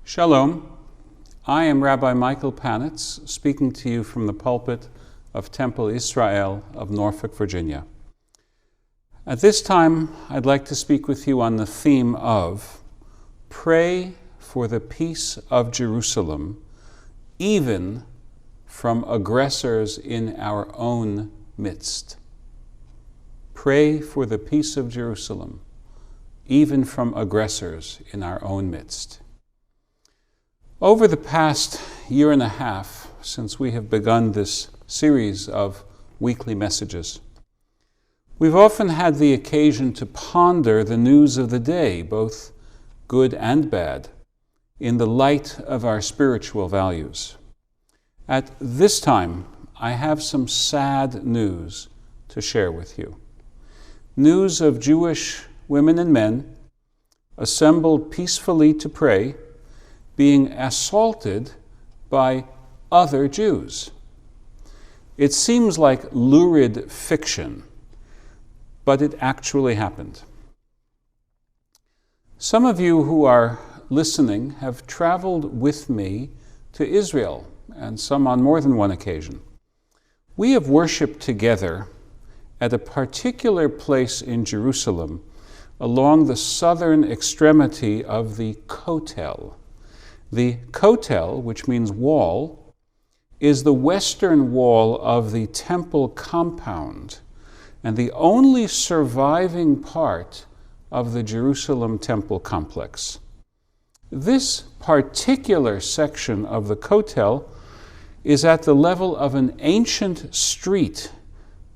Shalom. I am Rabbi Michael Panitz, speaking to you from the pulpit of Temple Israel of Norfolk, Virginia. At this time, I'd like to speak with you on the theme of pray for the peace of Jerusalem, even from aggressors in our own midst. Pray for the peace of Jerusalem, even from aggressors in our own midst. Over the past year and a half, since we have begun this series of weekly messages, we've often had the occasion to ponder the news of the day, both good and bad, in the light of our spiritual values. At this time, I have some sad news to share with you. News of Jewish women and men assembled peacefully to pray, being assaulted by other Jews. It seems like lurid fiction, but it actually happened. Some of you who are listening have traveled with me to Israel, and some on more than one occasion. We have worshiped together at a particular place in Jerusalem along the southern extremity of the Kotel. The Kotel, which means wall, is the western wall of the temple compound and the only surviving part of the Jerusalem temple complex. This particular section of the Kotel is at the level of an ancient street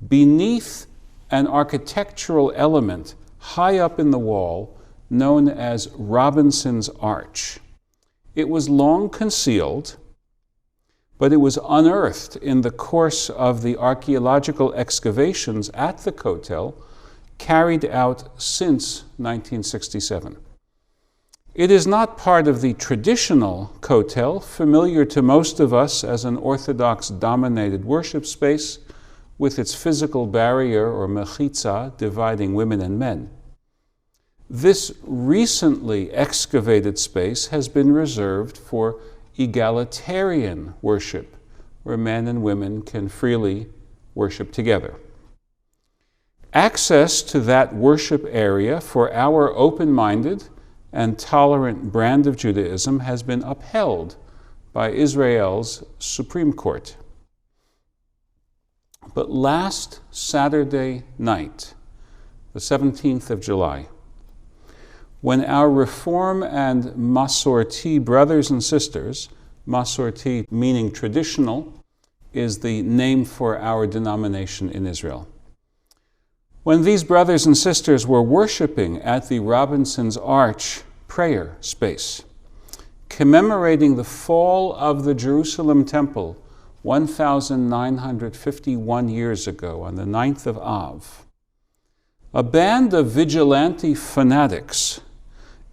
beneath an architectural element high up in the wall known as Robinson's Arch. It was long concealed, but it was unearthed in the course of the archaeological excavations at the Kotel carried out since 1967. It is not part of the traditional Kotel, familiar to most of us as an Orthodox-dominated worship space with its physical barrier or mechitza dividing women and men. This recently excavated space has been reserved for egalitarian worship, where men and women can freely worship together. Access to that worship area for our open-minded and tolerant brand of Judaism has been upheld by Israel's Supreme Court. But last Saturday night, the 17th of July, when our Reform and Masorti brothers and sisters, Masorti meaning traditional, is the name for our denomination in Israel. When these brothers and sisters were worshiping at the Robinson's Arch prayer space, commemorating the fall of the Jerusalem temple 1,951 years ago on the 9th of Av, a band of vigilante fanatics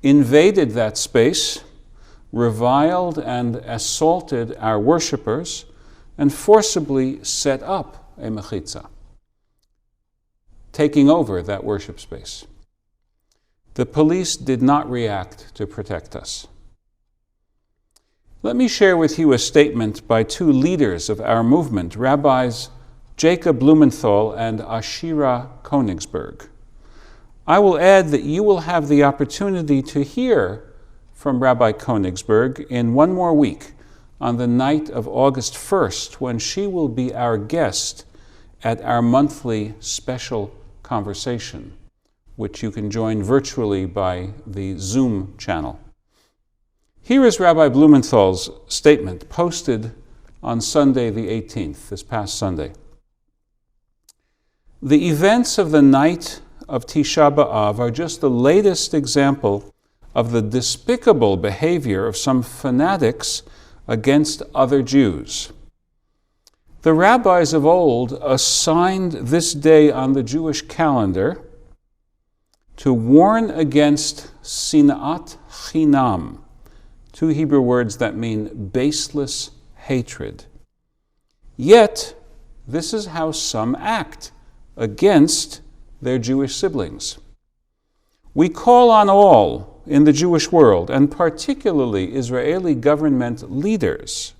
invaded that space, reviled and assaulted our worshipers, and forcibly set up a mechitza, taking over that worship space. The police did not react to protect us. Let me share with you a statement by two leaders of our movement, Rabbis Jacob Blumenthal and Ashira Konigsberg. I will add that you will have the opportunity to hear from Rabbi Konigsberg in one more week on the night of August 1st, when she will be our guest at our monthly special conversation, which you can join virtually by the Zoom channel. Here is Rabbi Blumenthal's statement posted on Sunday the 18th, this past Sunday. The events of the night of Tisha B'Av are just the latest example of the despicable behavior of some fanatics against other Jews. The rabbis of old assigned this day on the Jewish calendar to warn against sinat chinam, two Hebrew words that mean baseless hatred. Yet, this is how some act against their Jewish siblings. We call on all in the Jewish world, and particularly Israeli government leaders,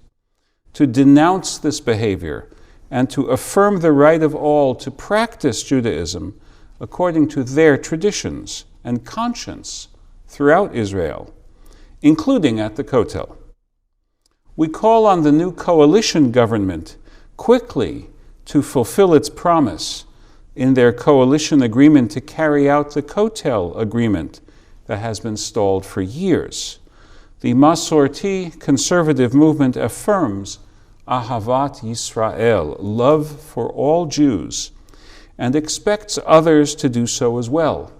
to denounce this behavior and to affirm the right of all to practice Judaism according to their traditions and conscience throughout Israel, including at the Kotel. We call on the new coalition government quickly to fulfill its promise in their coalition agreement to carry out the Kotel agreement that has been stalled for years. The Masorti conservative movement affirms Ahavat Yisrael, love for all Jews, and expects others to do so as well,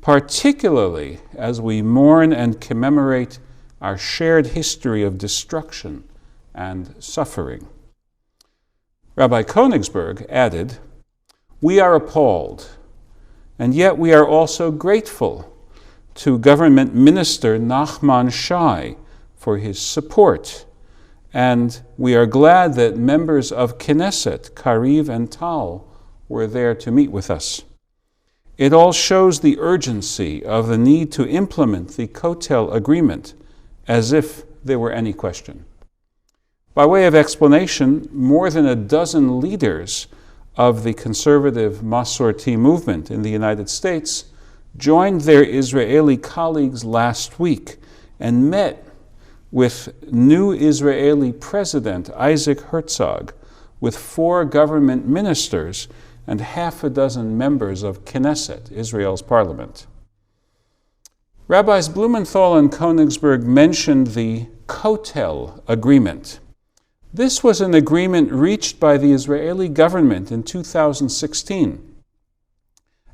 particularly as we mourn and commemorate our shared history of destruction and suffering. Rabbi Konigsberg added, "We are appalled, and yet we are also grateful to Government Minister Nachman Shai for his support, and we are glad that members of Knesset, Kariv and Tal, were there to meet with us. It all shows the urgency of the need to implement the Kotel agreement, as if there were any question." By way of explanation, more than a dozen leaders of the conservative Masorti movement in the United States joined their Israeli colleagues last week and met with new Israeli President Isaac Herzog, with 4 government ministers and half a dozen members of Knesset, Israel's parliament. Rabbis Blumenthal and Konigsberg mentioned the Kotel agreement. This was an agreement reached by the Israeli government in 2016,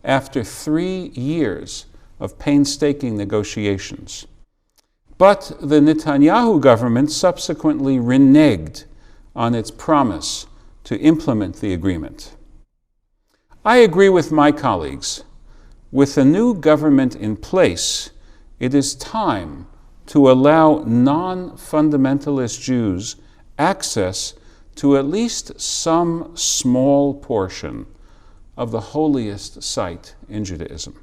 after 3 years of painstaking negotiations. But the Netanyahu government subsequently reneged on its promise to implement the agreement. I agree with my colleagues. With the new government in place, it is time to allow non-fundamentalist Jews access to at least some small portion of the holiest site in Judaism.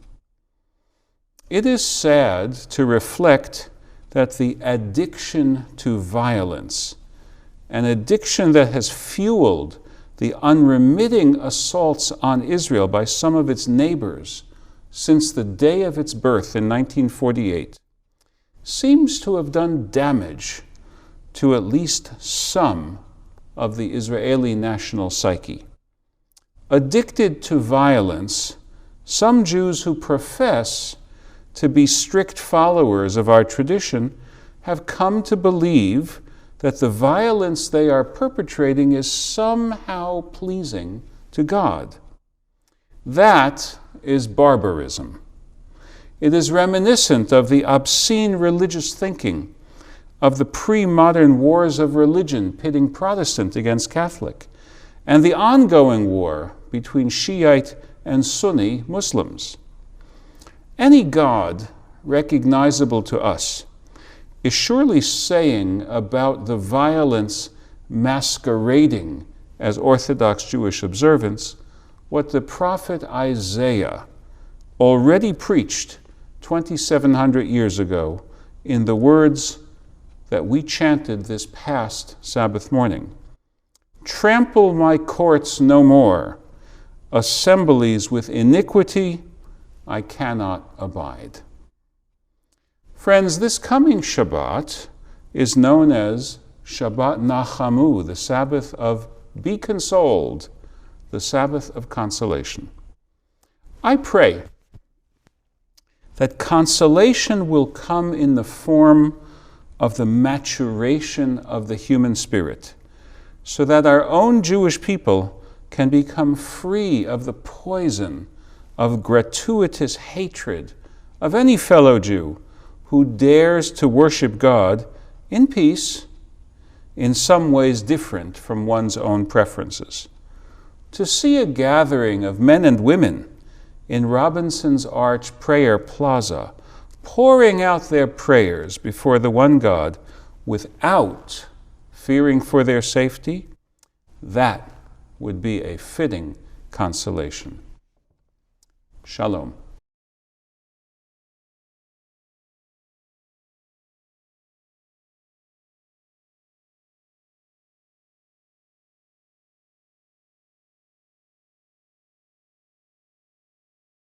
It is sad to reflect that the addiction to violence, an addiction that has fueled the unremitting assaults on Israel by some of its neighbors since the day of its birth in 1948, seems to have done damage to at least some of the Israeli national psyche. Addicted to violence, some Jews who profess to be strict followers of our tradition have come to believe that the violence they are perpetrating is somehow pleasing to God. That is barbarism. It is reminiscent of the obscene religious thinking of the pre-modern wars of religion pitting Protestant against Catholic, and the ongoing war between Shiite and Sunni Muslims. Any God recognizable to us is surely saying about the violence masquerading as Orthodox Jewish observance what the prophet Isaiah already preached 2,700 years ago in the words that we chanted this past Sabbath morning. "Trample my courts no more. Assemblies with iniquity I cannot abide." Friends, this coming Shabbat is known as Shabbat Nachamu, the Sabbath of Be Consoled, the Sabbath of consolation. I pray that consolation will come in the form of the maturation of the human spirit, so that our own Jewish people can become free of the poison of gratuitous hatred of any fellow Jew who dares to worship God in peace, in some ways different from one's own preferences. To see a gathering of men and women in Robinson's Arch Prayer Plaza pouring out their prayers before the one God without fearing for their safety, that would be a fitting consolation. Shalom.